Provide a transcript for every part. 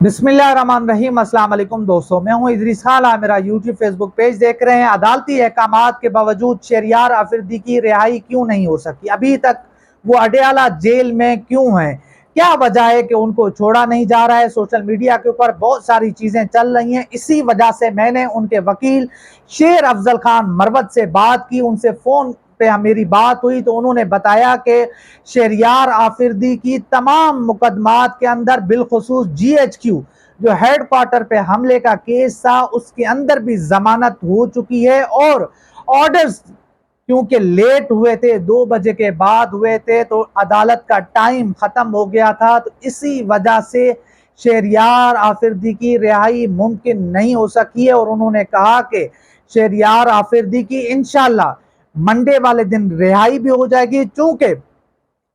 बिस्मिल्लाहिर्रहमानिर्रहीम। अस्सलाम वालेकुम दोस्तों, मैं हूं इदरीस खान। आप मेरा यूट्यूब फेसबुक पेज देख रहे हैं। अदालती अहकामात के बावजूद शहरियार आफरीदी की रिहाई क्यों नहीं हो सकी? अभी तक वो अडयाला जेल में क्यों हैं? क्या वजह है कि उनको छोड़ा नहीं जा रहा है? सोशल मीडिया के ऊपर बहुत सारी चीज़ें चल रही हैं। इसी वजह से मैंने उनके वकील शेर अफजल खान मरवत से बात की। उनसे फ़ोन पे मेरी बात हुई तो उन्होंने बताया कि शहरियार आफरीदी की तमाम मुकदमात के अंदर बिलखुसूस GHQ जो हेड क्वार्टर पे हमले का केस था उसके अंदर भी जमानत हो चुकी है, और ऑर्डर्स क्योंकि लेट हुए थे, 2 बजे के बाद हुए थे, तो अदालत का टाइम ख़त्म हो गया था। तो इसी वजह से शहरियार आफरीदी की रिहाई मुमकिन नहीं हो सकी है। और उन्होंने कहा कि शहरियार आफरीदी की इंशाल्लाह मंडे वाले दिन रिहाई भी हो जाएगी, चूंकि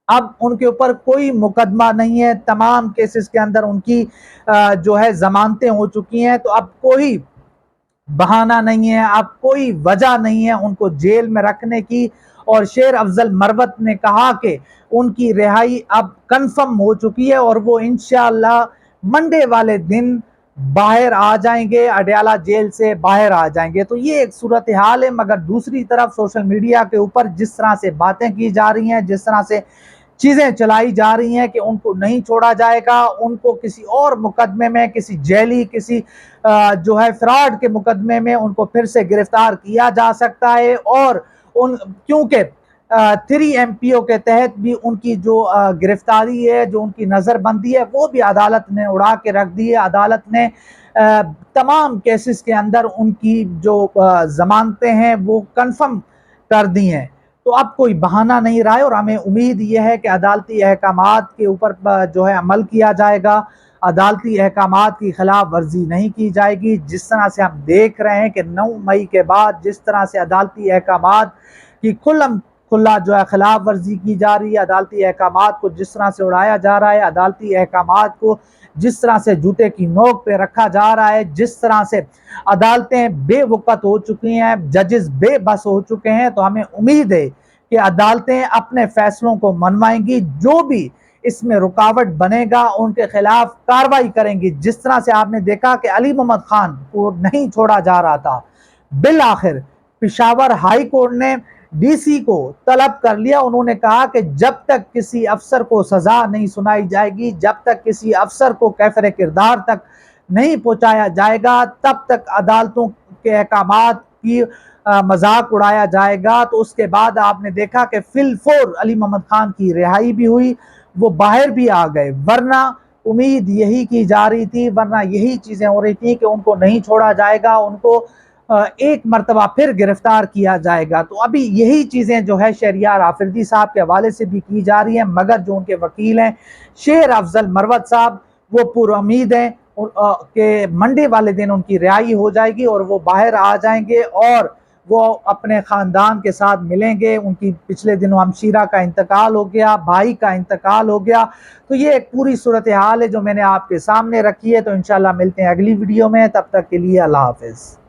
अब उनके ऊपर कोई मुकदमा नहीं है। तमाम केसेस के अंदर उनकी जो है जमानतें हो चुकी हैं। तो अब कोई बहाना नहीं है, अब कोई वजह नहीं है उनको जेल में रखने की। और शेर अफजल मरवत ने कहा कि उनकी रिहाई अब कंफर्म हो चुकी है और वो इंशाअल्लाह मंडे वाले दिन बाहर आ जाएंगे, अडयाला जेल से बाहर आ जाएंगे। तो ये एक सूरत हाल है। मगर दूसरी तरफ सोशल मीडिया के ऊपर जिस तरह से बातें की जा रही हैं, जिस तरह से चीज़ें चलाई जा रही हैं कि उनको नहीं छोड़ा जाएगा, उनको किसी और मुकदमे में, किसी जेली, किसी जो है फ्रॉड के मुकदमे में उनको फिर से गिरफ्तार किया जा सकता है। और उन क्योंकि 3 MPO के तहत भी उनकी जो गिरफ्तारी है, जो उनकी नज़रबंदी है, वो भी अदालत ने उड़ा के रख दी है। अदालत ने तमाम केसेस के अंदर उनकी जो जमानतें हैं वो कंफर्म कर दी हैं। तो अब कोई बहाना नहीं रहा है और हमें उम्मीद यह है कि अदालती अहकामात के ऊपर जो है अमल किया जाएगा, अदालती अहकामात की खिलाफ वर्जी नहीं की जाएगी। जिस तरह से हम देख रहे हैं कि 9 मई के बाद जिस तरह से अदालती अहकामात की खुल्लम खुल्ला जो है खिलाफ वर्जी की जा रही है, अदालती अहकामात को जिस तरह से उड़ाया जा रहा है, अदालती अहकामात को जिस तरह से जूते की नोक पे रखा जा रहा है, जिस तरह से अदालतें बेवकत हो चुकी हैं, जजेस बेबस हो चुके हैं, तो हमें उम्मीद है कि अदालतें अपने फैसलों को मनवाएंगी। जो भी इसमें रुकावट बनेगा उनके खिलाफ कार्रवाई करेंगी। जिस तरह से आपने देखा कि अली मोहम्मद खान को नहीं छोड़ा जा रहा था, बिल आखिर पेशावर हाई कोर्ट ने DC को तलब कर लिया। उन्होंने कहा कि जब तक किसी अफसर को सजा नहीं सुनाई जाएगी, जब तक किसी अफसर को कैफरे किरदार तक नहीं पहुंचाया जाएगा, तब तक अदालतों के अहकामात की मजाक उड़ाया जाएगा। तो उसके बाद आपने देखा कि फिलफोर अली मोहम्मद खान की रिहाई भी हुई, वो बाहर भी आ गए। वरना उम्मीद यही की जा रही थी, वरना यही चीज़ें हो रही थी कि उनको नहीं छोड़ा जाएगा, उनको एक मरतबा फिर गिरफ्तार किया जाएगा। तो अभी यही चीज़ें जो है शहरियार आफरीदी साहब के हवाले से भी की जा रही हैं। मगर जो उनके वकील हैं शेर अफजल मरवत साहब, वो पुरुम्मीद हैं कि मंडे वाले दिन उनकी रिहाई हो जाएगी और वो बाहर आ जाएंगे और वो अपने ख़ानदान के साथ मिलेंगे। उनकी पिछले दिनों हमशीरा का इंतकाल हो गया, भाई का इंतकाल हो गया। तो ये एक पूरी सूरत हाल है जो मैंने आपके सामने रखी है। तो इंशाल्लाह मिलते हैं अगली वीडियो में, तब तक के लिए अल्लाह हाफ़िज़।